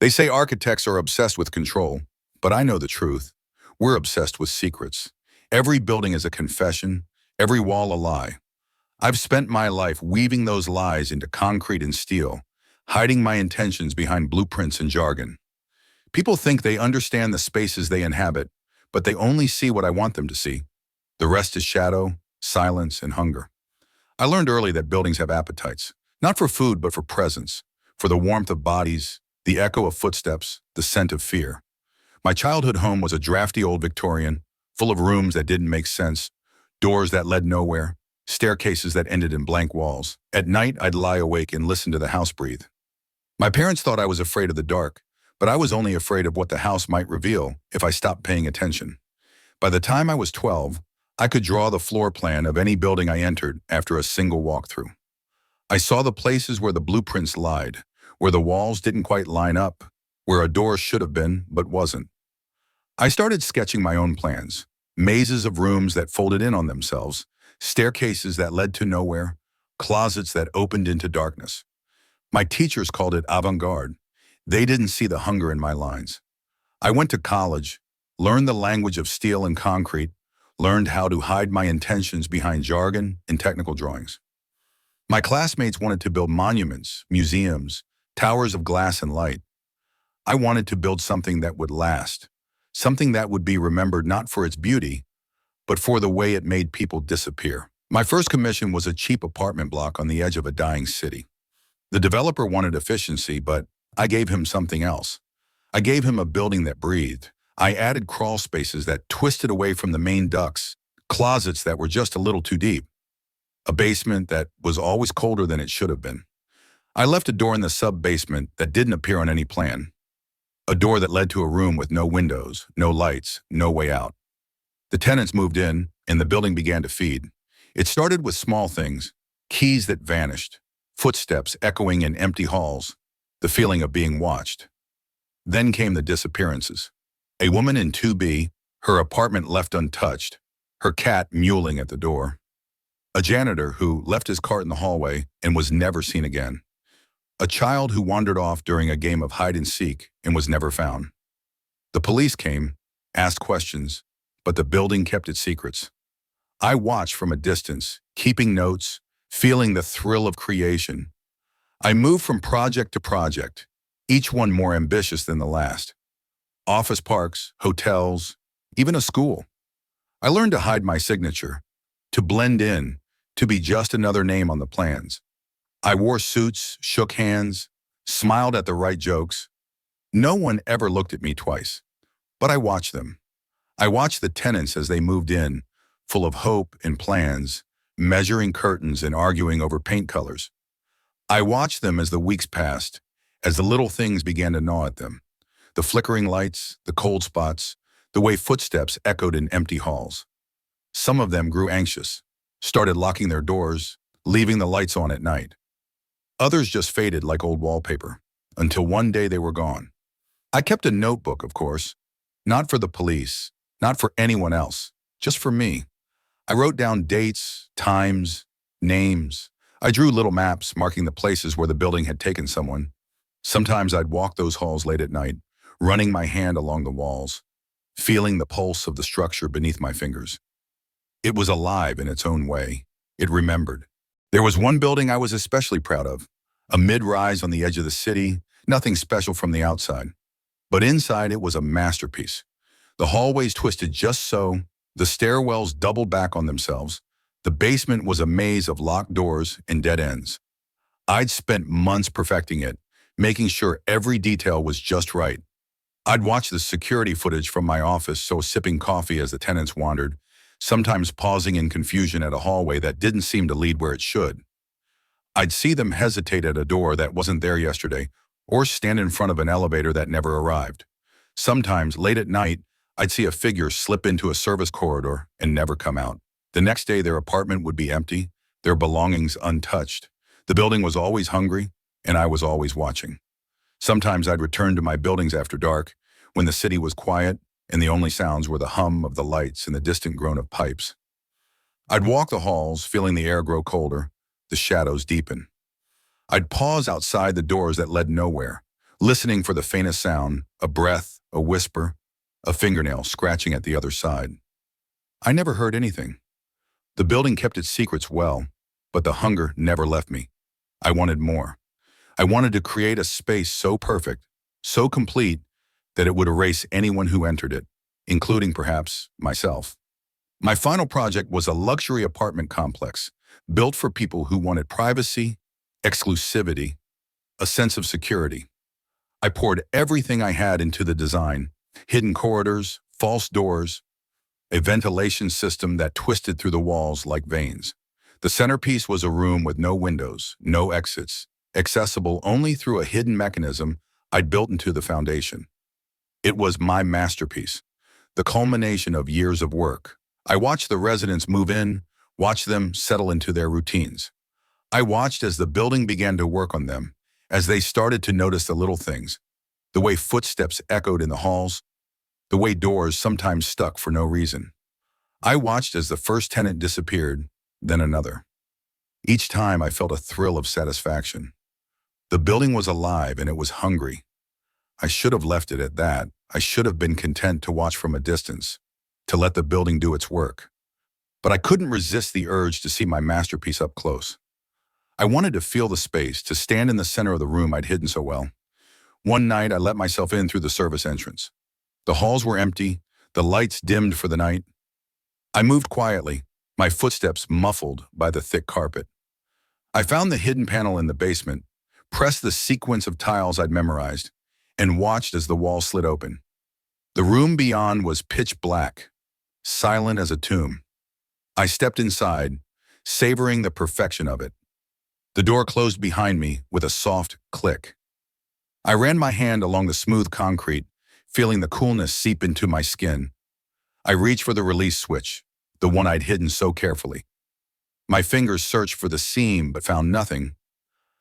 They say architects are obsessed with control, but I know the truth. We're obsessed with secrets. Every building is a confession, every wall a lie. I've spent my life weaving those lies into concrete and steel, hiding my intentions behind blueprints and jargon. People think they understand the spaces they inhabit, but they only see what I want them to see. The rest is shadow, silence, and hunger. I learned early that buildings have appetites, not for food, but for presence, for the warmth of bodies, the echo of footsteps, the scent of fear. My childhood home was a drafty old Victorian, full of rooms that didn't make sense, doors that led nowhere, staircases that ended in blank walls. At night, I'd lie awake and listen to the house breathe. My parents thought I was afraid of the dark, but I was only afraid of what the house might reveal if I stopped paying attention. By the time I was 12, I could draw the floor plan of any building I entered after a single walkthrough. I saw the places where the blueprints lied, where the walls didn't quite line up, where a door should have been but wasn't. I started sketching my own plans, mazes of rooms that folded in on themselves, staircases that led to nowhere, closets that opened into darkness. My teachers called it avant-garde. They didn't see the hunger in my lines. I went to college, learned the language of steel and concrete, learned how to hide my intentions behind jargon and technical drawings. My classmates wanted to build monuments, museums, towers of glass and light. I wanted to build something that would last, something that would be remembered not for its beauty, but for the way it made people disappear. My first commission was a cheap apartment block on the edge of a dying city. The developer wanted efficiency, but I gave him something else. I gave him a building that breathed. I added crawl spaces that twisted away from the main ducts, closets that were just a little too deep, a basement that was always colder than it should have been. I left a door in the sub-basement that didn't appear on any plan, a door that led to a room with no windows, no lights, no way out. The tenants moved in, and the building began to feed. It started with small things, keys that vanished, footsteps echoing in empty halls, the feeling of being watched. Then came the disappearances. A woman in 2B, her apartment left untouched, her cat mewling at the door. A janitor who left his cart in the hallway and was never seen again. A child who wandered off during a game of hide and seek and was never found. The police came, asked questions, but the building kept its secrets. I watched from a distance, keeping notes, feeling the thrill of creation. I moved from project to project, each one more ambitious than the last. Office parks, hotels, even a school. I learned to hide my signature, to blend in, to be just another name on the plans. I wore suits, shook hands, smiled at the right jokes. No one ever looked at me twice, but I watched them. I watched the tenants as they moved in, full of hope and plans, measuring curtains and arguing over paint colors. I watched them as the weeks passed, as the little things began to gnaw at them. The flickering lights, the cold spots, the way footsteps echoed in empty halls. Some of them grew anxious, started locking their doors, leaving the lights on at night. Others just faded like old wallpaper, until one day they were gone. I kept a notebook, of course, not for the police, not for anyone else, just for me. I wrote down dates, times, names. I drew little maps marking the places where the building had taken someone. Sometimes I'd walk those halls late at night, running my hand along the walls, feeling the pulse of the structure beneath my fingers. It was alive in its own way. It remembered. There was one building I was especially proud of, a mid-rise on the edge of the city, nothing special from the outside. But inside it was a masterpiece. The hallways twisted just so, the stairwells doubled back on themselves. The basement was a maze of locked doors and dead ends. I'd spent months perfecting it, making sure every detail was just right. I'd watch the security footage from my office, so sipping coffee as the tenants wandered, sometimes pausing in confusion at a hallway that didn't seem to lead where it should. I'd see them hesitate at a door that wasn't there yesterday, or stand in front of an elevator that never arrived. Sometimes, late at night, I'd see a figure slip into a service corridor and never come out. The next day, their apartment would be empty, their belongings untouched. The building was always hungry, and I was always watching. Sometimes I'd return to my buildings after dark, when the city was quiet and the only sounds were the hum of the lights and the distant groan of pipes. I'd walk the halls, feeling the air grow colder, the shadows deepen. I'd pause outside the doors that led nowhere, listening for the faintest sound, a breath, a whisper, a fingernail scratching at the other side. I never heard anything. The building kept its secrets well, but the hunger never left me. I wanted more. I wanted to create a space so perfect, so complete, that it would erase anyone who entered it, including perhaps myself. My final project was a luxury apartment complex built for people who wanted privacy, exclusivity, a sense of security. I poured everything I had into the design: hidden corridors, false doors, a ventilation system that twisted through the walls like veins. The centerpiece was a room with no windows, no exits, accessible only through a hidden mechanism I'd built into the foundation. It was my masterpiece, the culmination of years of work. I watched the residents move in, watched them settle into their routines. I watched as the building began to work on them, as they started to notice the little things, the way footsteps echoed in the halls, the way doors sometimes stuck for no reason. I watched as the first tenant disappeared, then another. Each time I felt a thrill of satisfaction. The building was alive and it was hungry. I should have left it at that. I should have been content to watch from a distance, to let the building do its work. But I couldn't resist the urge to see my masterpiece up close. I wanted to feel the space, to stand in the center of the room I'd hidden so well. One night, I let myself in through the service entrance. The halls were empty, the lights dimmed for the night. I moved quietly, my footsteps muffled by the thick carpet. I found the hidden panel in the basement, pressed the sequence of tiles I'd memorized, and watched as the wall slid open. The room beyond was pitch black, silent as a tomb. I stepped inside, savoring the perfection of it. The door closed behind me with a soft click. I ran my hand along the smooth concrete, feeling the coolness seep into my skin. I reached for the release switch, the one I'd hidden so carefully. My fingers searched for the seam but found nothing.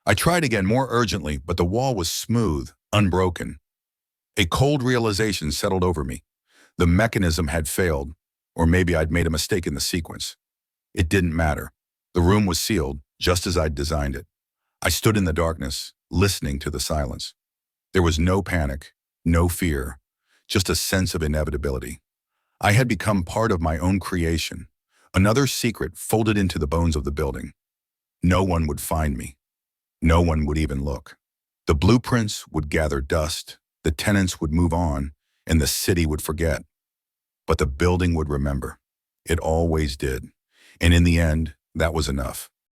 I tried again more urgently, but the wall was smooth, unbroken. A cold realization settled over me. The mechanism had failed, or maybe I'd made a mistake in the sequence. It didn't matter. The room was sealed, just as I'd designed it. I stood in the darkness, listening to the silence. There was no panic, no fear, just a sense of inevitability. I had become part of my own creation, another secret folded into the bones of the building. No one would find me. No one would even look. The blueprints would gather dust, the tenants would move on, and the city would forget. But the building would remember. It always did. And in the end, that was enough.